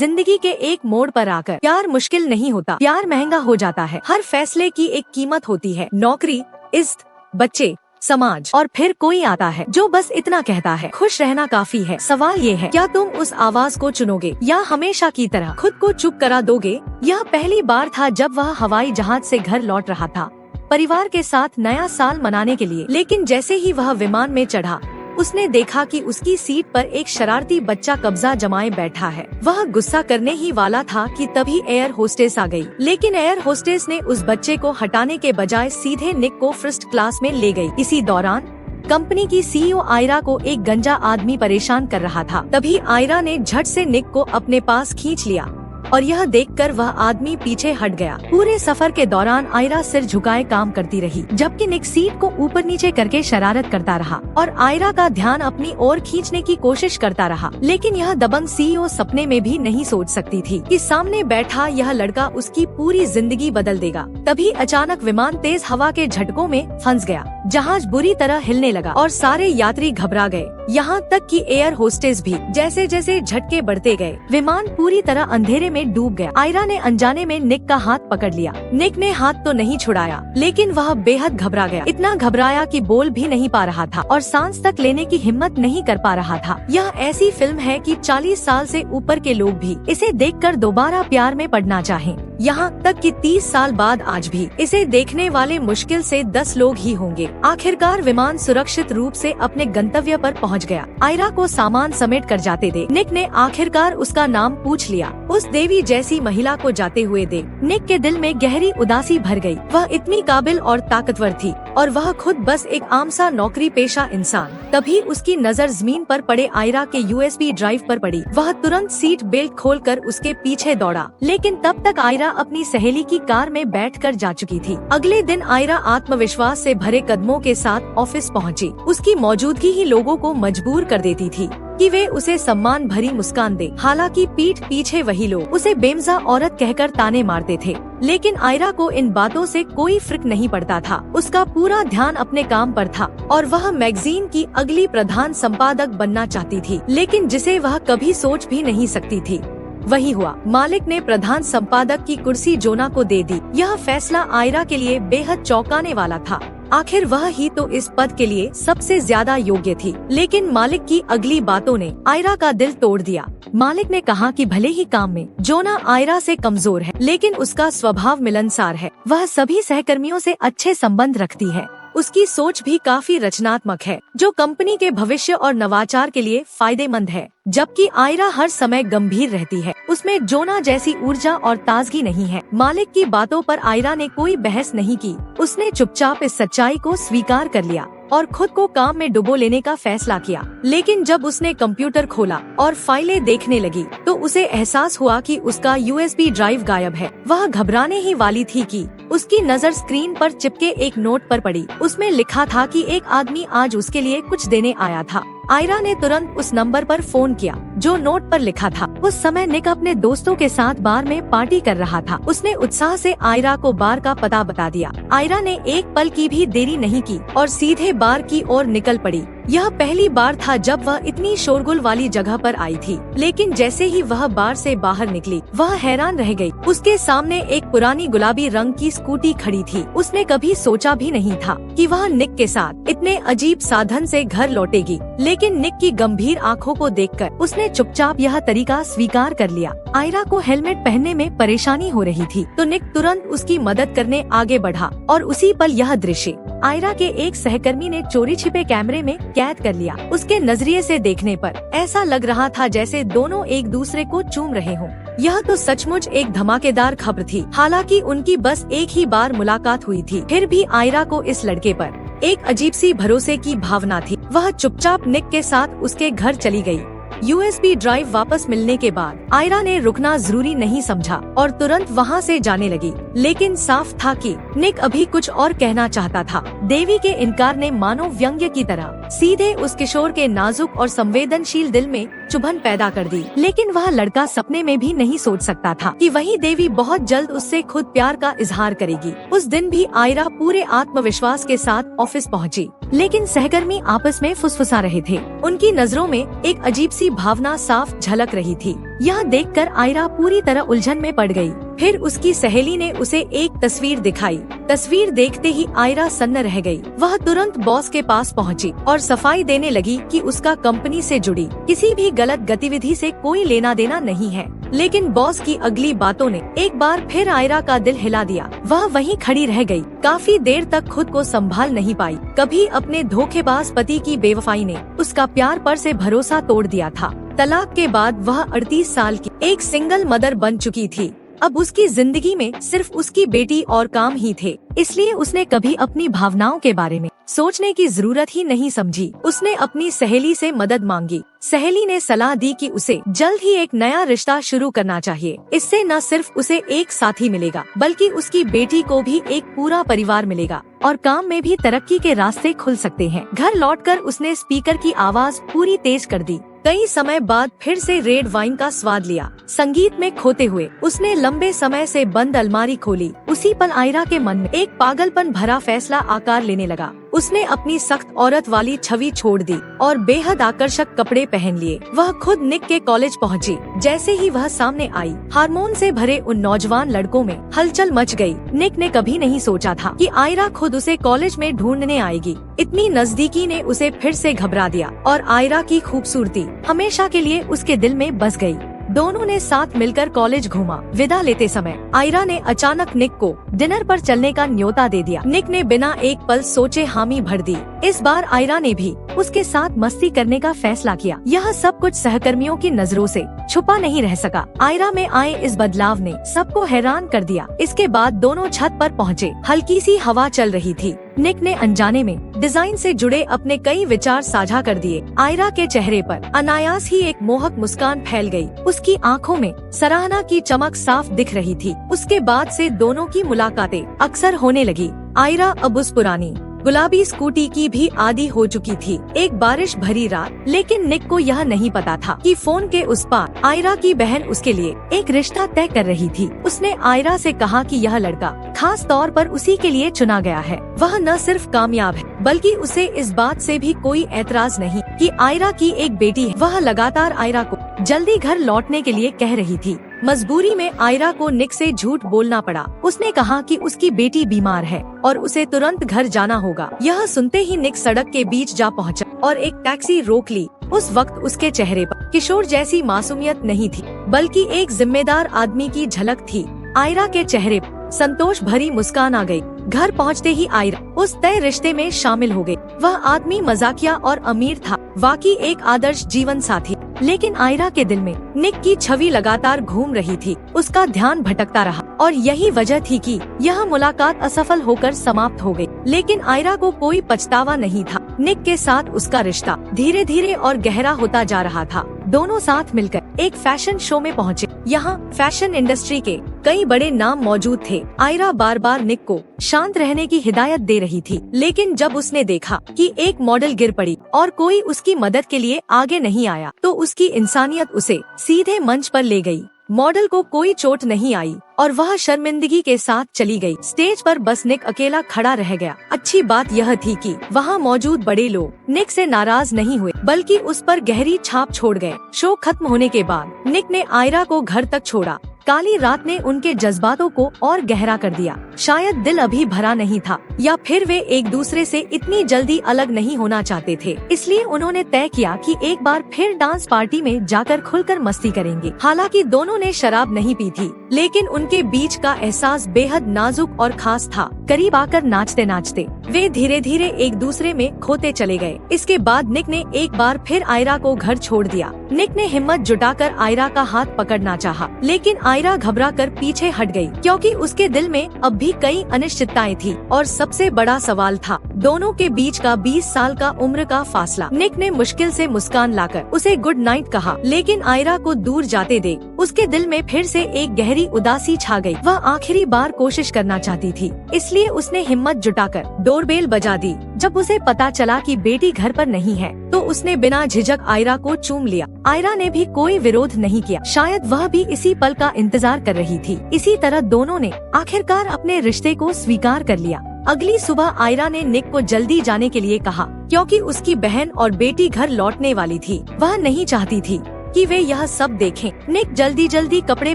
जिंदगी के एक मोड़ पर आकर प्यार मुश्किल नहीं होता, प्यार महंगा हो जाता है। हर फैसले की एक कीमत होती है, नौकरी, इज्जत, बच्चे, समाज, और फिर कोई आता है जो बस इतना कहता है, खुश रहना काफी है। सवाल ये है, क्या तुम उस आवाज को चुनोगे या हमेशा की तरह खुद को चुप करा दोगे? यह पहली बार था जब वह हवाई जहाज से घर लौट रहा था, परिवार के साथ नया साल मनाने के लिए। लेकिन जैसे ही वह विमान में चढ़ा, उसने देखा कि उसकी सीट पर एक शरारती बच्चा कब्जा जमाए बैठा है। वह गुस्सा करने ही वाला था कि तभी एयर होस्टेस आ गई। लेकिन एयर होस्टेस ने उस बच्चे को हटाने के बजाय सीधे निक को फर्स्ट क्लास में ले गई। इसी दौरान कंपनी की सीईओ आयरा को एक गंजा आदमी परेशान कर रहा था। तभी आयरा ने झट से निक को अपने पास खींच लिया और यह देखकर वह आदमी पीछे हट गया। पूरे सफर के दौरान आयरा सिर झुकाए काम करती रही, जबकि निक सीट को ऊपर नीचे करके शरारत करता रहा और आयरा का ध्यान अपनी ओर खींचने की कोशिश करता रहा। लेकिन यह दबंग सीईओ सपने में भी नहीं सोच सकती थी कि सामने बैठा यह लड़का उसकी पूरी जिंदगी बदल देगा। तभी अचानक विमान तेज हवा के झटकों में फंस गया। जहाज बुरी तरह हिलने लगा और सारे यात्री घबरा गए, यहाँ तक कि एयर होस्टेस भी। जैसे जैसे झटके बढ़ते गए, विमान पूरी तरह अंधेरे में डूब गया। आयरा ने अनजाने में निक का हाथ पकड़ लिया। निक ने हाथ तो नहीं छुड़ाया, लेकिन वह बेहद घबरा गया। इतना घबराया कि बोल भी नहीं पा रहा था और सांस तक लेने की हिम्मत नहीं कर पा रहा था। यह ऐसी फिल्म है कि 40 साल से ऊपर के लोग भी इसे देखकर दोबारा प्यार में पड़ना चाहें। यहाँ तक कि 30 साल बाद आज भी इसे देखने वाले मुश्किल से 10 लोग ही होंगे। आखिरकार विमान सुरक्षित रूप से अपने गंतव्य पर पहुँच गया। आयरा को सामान समेट कर जाते देख निक ने आखिरकार उसका नाम पूछ लिया। उस देवी जैसी महिला को जाते हुए देख निक के दिल में गहरी उदासी भर गई। वह इतनी काबिल और ताकतवर थी और वह खुद बस एक आम सा नौकरी पेशा इंसान। तभी उसकी नजर जमीन पर पड़े आयरा के यूएसबी ड्राइव पर पड़ी। वह तुरंत सीट बेल्ट खोलकर उसके पीछे दौड़ा, लेकिन तब तक आयरा अपनी सहेली की कार में बैठकर जा चुकी थी। अगले दिन आयरा आत्मविश्वास से भरे कदमों के साथ ऑफिस पहुंची। उसकी मौजूदगी ही लोगों को मजबूर कर देती थी कि वे उसे सम्मान भरी मुस्कान दे। हालांकि पीठ पीछे वही लोग उसे बेमजा औरत कहकर ताने मारते थे। लेकिन आयरा को इन बातों से कोई फर्क नहीं पड़ता था। उसका पूरा ध्यान अपने काम पर था और वह मैगजीन की अगली प्रधान संपादक बनना चाहती थी, लेकिन जिसे वह कभी सोच भी नहीं सकती थी वही हुआ। मालिक ने प्रधान संपादक की कुर्सी जोना को दे दी। यह फैसला आयरा के लिए बेहद चौंकाने वाला था। आखिर वह ही तो इस पद के लिए सबसे ज्यादा योग्य थी। लेकिन मालिक की अगली बातों ने आयरा का दिल तोड़ दिया। मालिक ने कहा कि भले ही काम में जोना आयरा से कमजोर है, लेकिन उसका स्वभाव मिलनसार है। वह सभी सहकर्मियों से अच्छे संबंध रखती है। उसकी सोच भी काफी रचनात्मक है, जो कंपनी के भविष्य और नवाचार के लिए फायदेमंद है। जबकि आयरा हर समय गंभीर रहती है, उसमें जोना जैसी ऊर्जा और ताजगी नहीं है। मालिक की बातों पर आयरा ने कोई बहस नहीं की। उसने चुपचाप इस सच्चाई को स्वीकार कर लिया और खुद को काम में डुबो लेने का फैसला किया। लेकिन जब उसने कंप्यूटर खोला और फाइलें देखने लगी, तो उसे एहसास हुआ कि उसका यूएसबी ड्राइव गायब है। वह घबराने ही वाली थी कि उसकी नजर स्क्रीन पर चिपके एक नोट पर पड़ी। उसमें लिखा था कि एक आदमी आज उसके लिए कुछ देने आया था। आयरा ने तुरंत उस नंबर पर फोन किया जो नोट पर लिखा था। उस समय निक अपने दोस्तों के साथ बार में पार्टी कर रहा था। उसने उत्साह से आयरा को बार का पता बता दिया। आयरा ने एक पल की भी देरी नहीं की और सीधे बार की ओर निकल पड़ी। यह पहली बार था जब वह इतनी शोरगुल वाली जगह पर आई थी। लेकिन जैसे ही वह बार से बाहर निकली, वह हैरान रह गई। उसके सामने एक पुरानी गुलाबी रंग की स्कूटी खड़ी थी। उसने कभी सोचा भी नहीं था कि वह निक के साथ इतने अजीब साधन से घर लौटेगी। लेकिन निक की गंभीर आंखों को देखकर उसने चुपचाप यह तरीका स्वीकार कर लिया। आयरा को हेलमेट पहनने में परेशानी हो रही थी, तो निक तुरंत उसकी मदद करने आगे बढ़ा और उसी पल यह दृश्य आयरा के एक सहकर्मी ने चोरी छिपे कैमरे में कैद कर लिया। उसके नजरिए से देखने पर ऐसा लग रहा था जैसे दोनों एक दूसरे को चूम रहे हों। यह तो सचमुच एक धमाकेदार खबर थी। हालांकि उनकी बस एक ही बार मुलाकात हुई थी, फिर भी आयरा को इस लड़के पर एक अजीब सी भरोसे की भावना थी। वह चुपचाप निक के साथ उसके घर चली गई। यूएसबी ड्राइव वापस मिलने के बाद आयरा ने रुकना जरूरी नहीं समझा और तुरंत वहाँ से जाने लगी। लेकिन साफ था कि निक अभी कुछ और कहना चाहता था। देवी के इनकार ने मानो व्यंग्य की तरह सीधे उस किशोर के नाजुक और संवेदनशील दिल में चुभन पैदा कर दी। लेकिन वह लड़का सपने में भी नहीं सोच सकता था कि वही देवी बहुत जल्द उससे खुद प्यार का इजहार करेगी। उस दिन भी आयरा पूरे आत्मविश्वास के साथ ऑफिस पहुंची, लेकिन सहकर्मी आपस में फुसफुसा रहे थे। उनकी नजरों में एक अजीब सी भावना साफ झलक रही थी। यह देखकर आयरा पूरी तरह उलझन में पड़ गई। फिर उसकी सहेली ने उसे एक तस्वीर दिखाई। तस्वीर देखते ही आयरा सन्न रह गई। वह तुरंत बॉस के पास पहुंची और सफाई देने लगी कि उसका कंपनी से जुड़ी किसी भी गलत गतिविधि से कोई लेना देना नहीं है। लेकिन बॉस की अगली बातों ने एक बार फिर आयरा का दिल हिला दिया। वह वहीं खड़ी रह गई। काफी देर तक खुद को संभाल नहीं पाई। कभी अपने धोखेबाज पति की बेवफाई ने उसका प्यार पर से भरोसा तोड़ दिया था। तलाक के बाद वह 38 साल की एक सिंगल मदर बन चुकी थी। अब उसकी जिंदगी में सिर्फ उसकी बेटी और काम ही थे, इसलिए उसने कभी अपनी भावनाओं के बारे में सोचने की जरूरत ही नहीं समझी। उसने अपनी सहेली से मदद मांगी। सहेली ने सलाह दी कि उसे जल्द ही एक नया रिश्ता शुरू करना चाहिए। इससे न सिर्फ उसे एक साथी मिलेगा, बल्कि उसकी बेटी को भी एक पूरा परिवार मिलेगा और काम में भी तरक्की के रास्ते खुल सकते हैं। घर लौटकर उसने स्पीकर की आवाज पूरी तेज कर दी। कई समय बाद फिर से रेड वाइन का स्वाद लिया। संगीत में खोते हुए उसने लंबे समय से बंद अलमारी खोली। उसी पल आयरा के मन में एक पागलपन भरा फैसला आकार लेने लगा। उसने अपनी सख्त औरत वाली छवि छोड़ दी और बेहद आकर्षक कपड़े पहन लिए। वह खुद निक के कॉलेज पहुंची। जैसे ही वह सामने आई, हार्मोन से भरे उन नौजवान लड़कों में हलचल मच गई। निक ने कभी नहीं सोचा था कि आयरा खुद उसे कॉलेज में ढूंढने आएगी। इतनी नजदीकी ने उसे फिर से घबरा दिया और आयरा की खूबसूरती हमेशा के लिए उसके दिल में बस गई। दोनों ने साथ मिलकर कॉलेज घूमा। विदा लेते समय आयरा ने अचानक निक को डिनर पर चलने का न्योता दे दिया। निक ने बिना एक पल सोचे हामी भर दी। इस बार आयरा ने भी उसके साथ मस्ती करने का फैसला किया। यह सब कुछ सहकर्मियों की नजरों से छुपा नहीं रह सका। आयरा में आए इस बदलाव ने सबको हैरान कर दिया। इसके बाद दोनों छत पर पहुँचे। हल्की सी हवा चल रही थी। निक ने अनजाने में डिजाइन से जुड़े अपने कई विचार साझा कर दिए। आयरा के चेहरे पर अनायास ही एक मोहक मुस्कान फैल गई। उसकी आंखों में सराहना की चमक साफ दिख रही थी। उसके बाद से दोनों की मुलाकातें अक्सर होने लगी। आयरा अब उस पुरानी गुलाबी स्कूटी की भी आदी हो चुकी थी। एक बारिश भरी रात, लेकिन निक को यह नहीं पता था कि फोन के उस पार आयरा की बहन उसके लिए एक रिश्ता तय कर रही थी। उसने आयरा से कहा कि यह लड़का खास तौर पर उसी के लिए चुना गया है। वह न सिर्फ कामयाब है, बल्कि उसे इस बात से भी कोई एतराज नहीं कि आयरा की एक बेटी है। वह लगातार आयरा को जल्दी घर लौटने के लिए कह रही थी। मजबूरी में आयरा को निक से झूठ बोलना पड़ा। उसने कहा कि उसकी बेटी बीमार है और उसे तुरंत घर जाना होगा। यह सुनते ही निक सड़क के बीच जा पहुंचा और एक टैक्सी रोक ली। उस वक्त उसके चेहरे पर किशोर जैसी मासूमियत नहीं थी, बल्कि एक जिम्मेदार आदमी की झलक थी। आयरा के चेहरे पर संतोष भरी मुस्कान आ गई। घर पहुंचते ही आयरा उस तय रिश्ते में शामिल हो गई। वह आदमी मजाकिया और अमीर था, वाकई एक आदर्श जीवन साथी। लेकिन आयरा के दिल में निक की छवि लगातार घूम रही थी। उसका ध्यान भटकता रहा और यही वजह थी कि यह मुलाकात असफल होकर समाप्त हो गई। लेकिन आयरा को कोई पछतावा नहीं था। निक के साथ उसका रिश्ता धीरे धीरे और गहरा होता जा रहा था। दोनों साथ मिलकर एक फैशन शो में पहुंचे। यहाँ फैशन इंडस्ट्री के कई बड़े नाम मौजूद थे। आयरा बार बार निक को शांत रहने की हिदायत दे रही थी, लेकिन जब उसने देखा कि एक मॉडल गिर पड़ी और कोई उसकी मदद के लिए आगे नहीं आया, तो उसकी इंसानियत उसे सीधे मंच पर ले गई। मॉडल को कोई चोट नहीं आई और वह शर्मिंदगी के साथ चली गई। स्टेज पर बस निक अकेला खड़ा रह गया। अच्छी बात यह थी कि वहाँ मौजूद बड़े लोग निक से नाराज नहीं हुए, बल्कि उस पर गहरी छाप छोड़ गए। शो खत्म होने के बाद निक ने आयरा को घर तक छोड़ा। काली रात ने उनके जज्बातों को और गहरा कर दिया। शायद दिल अभी भरा नहीं था, या फिर वे एक दूसरे से इतनी जल्दी अलग नहीं होना चाहते थे। इसलिए उन्होंने तय किया कि एक बार फिर डांस पार्टी में जाकर खुलकर मस्ती करेंगे। हालांकि दोनों ने शराब नहीं पी थी, लेकिन उनके बीच का एहसास बेहद नाजुक और खास था। करीब आकर नाचते नाचते वे धीरे धीरे एक दूसरे में खोते चले गए। इसके बाद निक ने एक बार फिर आयरा को घर छोड़ दिया। निक ने हिम्मत जुटाकर आयरा का हाथ पकड़ना चाहा, लेकिन आयरा घबरा कर पीछे हट गई, क्योंकि उसके दिल में अब भी कई अनिश्चितताएं थी और सबसे बड़ा सवाल था दोनों के बीच का 20 साल का उम्र का फासला। निक ने मुश्किल से मुस्कान लाकर उसे गुड नाइट कहा, लेकिन आयरा को दूर जाते देख उसके दिल में फिर से एक गहरी उदासी छा गई। वह आखिरी बार कोशिश करना चाहती थी, इसलिए उसने हिम्मत जुटाकर डोरबेल बजा दी। जब उसे पता चला कि बेटी घर पर नहीं है तो उसने बिना झिझक आयरा को चूम लिया। आयरा ने भी कोई विरोध नहीं किया, शायद वह भी इसी पल का इंतजार कर रही थी। इसी तरह दोनों ने आखिरकार अपने रिश्ते को स्वीकार कर लिया। अगली सुबह आयरा ने निक को जल्दी जाने के लिए कहा, क्योंकि उसकी बहन और बेटी घर लौटने वाली थी। वह नहीं चाहती थी कि वे यह सब देखें। निक जल्दी जल्दी कपड़े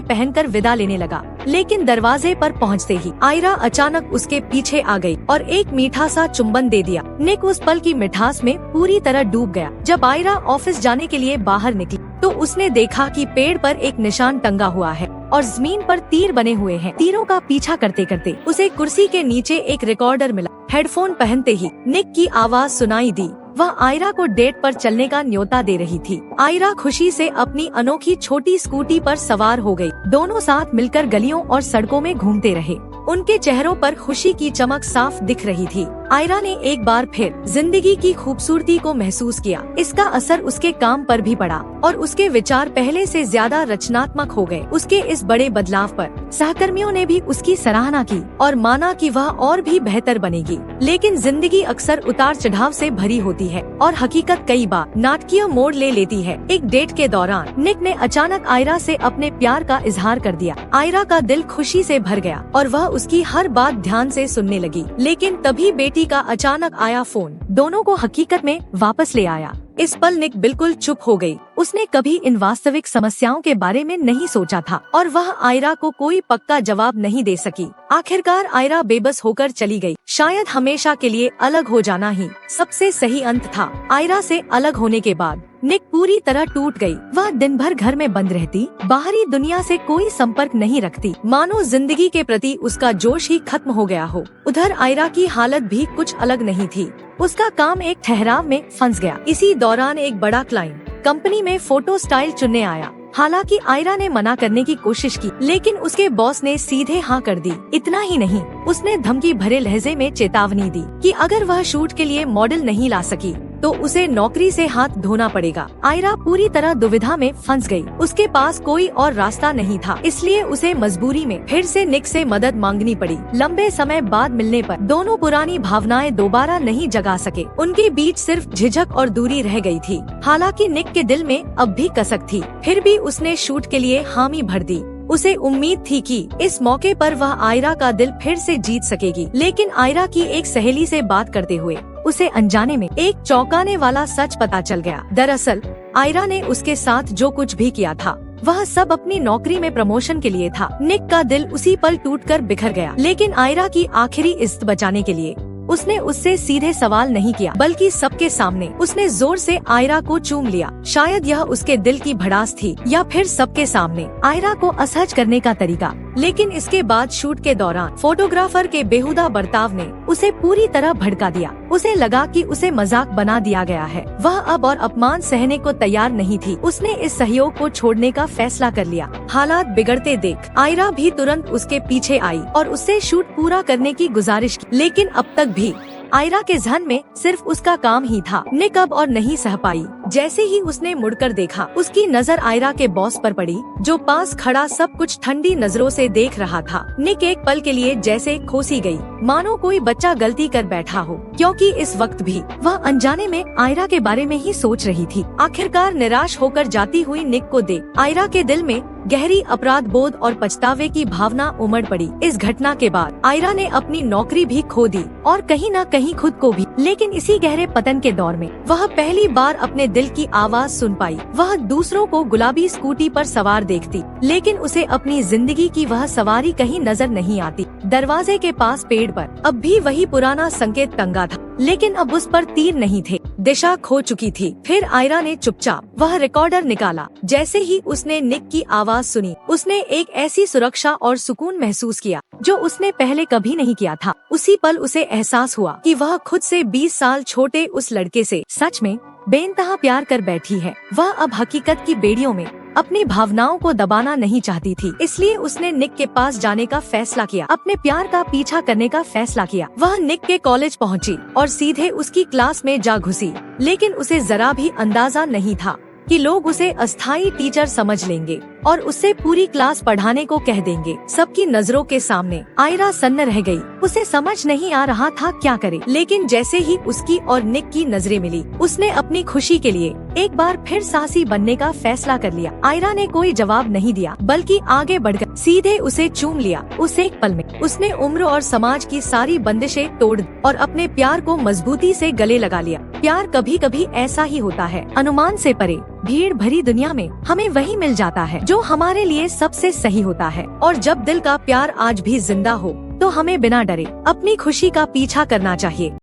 पहनकर विदा लेने लगा, लेकिन दरवाजे पर पहुंचते ही आयरा अचानक उसके पीछे आ गई और एक मीठा सा चुंबन दे दिया। निक उस पल की मिठास में पूरी तरह डूब गया। जब आयरा ऑफिस जाने के लिए बाहर निकली तो उसने देखा कि पेड़ पर एक निशान टंगा हुआ है और जमीन पर तीर बने हुए हैं। तीरों का पीछा करते करते उसे कुर्सी के नीचे एक रिकॉर्डर मिला। हेडफोन पहनते ही निक की आवाज सुनाई दी। वह आयरा को डेट पर चलने का न्योता दे रही थी। आयरा खुशी से अपनी अनोखी छोटी स्कूटी पर सवार हो गई। दोनों साथ मिलकर गलियों और सड़कों में घूमते रहे। उनके चेहरों पर खुशी की चमक साफ दिख रही थी। आयरा ने एक बार फिर जिंदगी की खूबसूरती को महसूस किया। इसका असर उसके काम पर भी पड़ा और उसके विचार पहले से ज्यादा रचनात्मक हो गए। उसके इस बड़े बदलाव पर सहकर्मियों ने भी उसकी सराहना की और माना कि वह और भी बेहतर बनेगी। लेकिन जिंदगी अक्सर उतार चढ़ाव से भरी होती है और हकीकत कई बार नाटकीय मोड़ ले लेती है। एक डेट के दौरान निक ने अचानक आयरा से अपने प्यार का इजहार कर दिया। आयरा का दिल खुशी से भर गया और वह उसकी हर बात ध्यान से सुनने लगी। लेकिन तभी बेटी का अचानक आया फोन दोनों को हकीकत में वापस ले आया। इस पल निक बिल्कुल चुप हो गई। उसने कभी इन वास्तविक समस्याओं के बारे में नहीं सोचा था और वह आयरा को कोई पक्का जवाब नहीं दे सकी। आखिरकार आयरा बेबस होकर चली गई। शायद हमेशा के लिए अलग हो जाना ही सबसे सही अंत था। आयरा से अलग होने के बाद निक पूरी तरह टूट गई। वह दिन भर घर में बंद रहती, बाहरी दुनिया से कोई संपर्क नहीं रखती, मानो जिंदगी के प्रति उसका जोश ही खत्म हो गया हो। उधर आयरा की हालत भी कुछ अलग नहीं थी। उसका काम एक ठहराव में फंस गया। इसी दौरान एक बड़ा क्लाइंट कंपनी में फोटो स्टाइल चुनने आया। हालांकि आयरा ने मना करने की कोशिश की, लेकिन उसके बॉस ने सीधे हाँ कर दी। इतना ही नहीं, उसने धमकी भरे लहजे में चेतावनी दी कि अगर वह शूट के लिए मॉडल नहीं ला सकी तो उसे नौकरी से हाथ धोना पड़ेगा। आयरा पूरी तरह दुविधा में फंस गई। उसके पास कोई और रास्ता नहीं था, इसलिए उसे मजबूरी में फिर से निक से मदद मांगनी पड़ी। लंबे समय बाद मिलने पर दोनों पुरानी भावनाएं दोबारा नहीं जगा सके। उनके बीच सिर्फ झिझक और दूरी रह गई थी। हालांकि निक के दिल में अब भी कसक थी, फिर भी उसने शूट के लिए हामी भर दी। उसे उम्मीद थी कि इस मौके पर वह आयरा का दिल फिर से जीत सकेगी। लेकिन आयरा की एक सहेली से बात करते हुए उसे अनजाने में एक चौंकाने वाला सच पता चल गया। दरअसल आयरा ने उसके साथ जो कुछ भी किया था वह सब अपनी नौकरी में प्रमोशन के लिए था। निक का दिल उसी पल टूटकर बिखर गया। लेकिन आयरा की आखिरी इज्जत बचाने के लिए उसने उससे सीधे सवाल नहीं किया, बल्कि सबके सामने उसने जोर से आयरा को चूम लिया। शायद यह उसके दिल की भड़ास थी या फिर सबके सामने आयरा को असहज करने का तरीका। लेकिन इसके बाद शूट के दौरान फोटोग्राफर के बेहुदा बर्ताव ने उसे पूरी तरह भड़का दिया। उसे लगा कि उसे मजाक बना दिया गया है। वह अब और अपमान सहने को तैयार नहीं थी। उसने इस सहयोग को छोड़ने का फैसला कर लिया। हालात बिगड़ते देख आयरा भी तुरंत उसके पीछे आई और उससे शूट पूरा करने की गुजारिश की। लेकिन अब तक भी आयरा के ज़हन में सिर्फ उसका काम ही था। निक अब और नहीं सह पाई। जैसे ही उसने मुड़कर देखा, उसकी नजर आयरा के बॉस पर पड़ी, जो पास खड़ा सब कुछ ठंडी नजरों से देख रहा था। निक एक पल के लिए जैसे खोसी गई, मानो कोई बच्चा गलती कर बैठा हो, क्योंकि इस वक्त भी वह अनजाने में आयरा के बारे में ही सोच रही थी। आखिरकार निराश होकर जाती हुई निक को देख आयरा के दिल में गहरी अपराध बोध और पछतावे की भावना उमड़ पड़ी। इस घटना के बाद आयरा ने अपनी नौकरी भी खो दी और कहीं न कहीं खुद को भी। लेकिन इसी गहरे पतन के दौर में वह पहली बार अपने दिल की आवाज सुन पाई। वह दूसरों को गुलाबी स्कूटी पर सवार देखती, लेकिन उसे अपनी जिंदगी की वह सवारी कहीं नजर नहीं आती। दरवाजे के पास पेड़ पर अब भी वही पुराना संकेत टंगा था, लेकिन अब उस पर तीर नहीं थे। दिशा खो चुकी थी। फिर आयरा ने चुपचाप वह रिकॉर्डर निकाला। जैसे ही उसने निक की आवाज सुनी, उसने एक ऐसी सुरक्षा और सुकून महसूस किया जो उसने पहले कभी नहीं किया था। उसी पल उसे एहसास हुआ कि वह खुद से 20 साल छोटे उस लड़के से सच में बेइंतहा प्यार कर बैठी है। वह अब हकीकत की बेड़ियों में अपनी भावनाओं को दबाना नहीं चाहती थी, इसलिए उसने निक के पास जाने का फैसला किया, अपने प्यार का पीछा करने का फैसला किया। वह निक के कॉलेज पहुंची और सीधे उसकी क्लास में जा घुसी, लेकिन उसे जरा भी अंदाजा नहीं था कि लोग उसे अस्थायी टीचर समझ लेंगे और उससे पूरी क्लास पढ़ाने को कह देंगे। सबकी नजरों के सामने आयरा सन्न रह गई। उसे समझ नहीं आ रहा था क्या करे, लेकिन जैसे ही उसकी और निक की नजरें मिली, उसने अपनी खुशी के लिए एक बार फिर साहसी बनने का फैसला कर लिया। आयरा ने कोई जवाब नहीं दिया, बल्कि आगे बढ़कर सीधे उसे चूम लिया। उस एक पल में उसने उम्र और समाज की सारी बंदिशें तोड़ और अपने प्यार को मजबूती से गले लगा लिया। प्यार कभी कभी ऐसा ही होता है, अनुमान से परे भीड़ भरी दुनिया में हमें वही मिल जाता है जो हमारे लिए सबसे सही होता है। और जब दिल का प्यार आज भी जिंदा हो, तो हमें बिना डरे अपनी खुशी का पीछा करना चाहिए।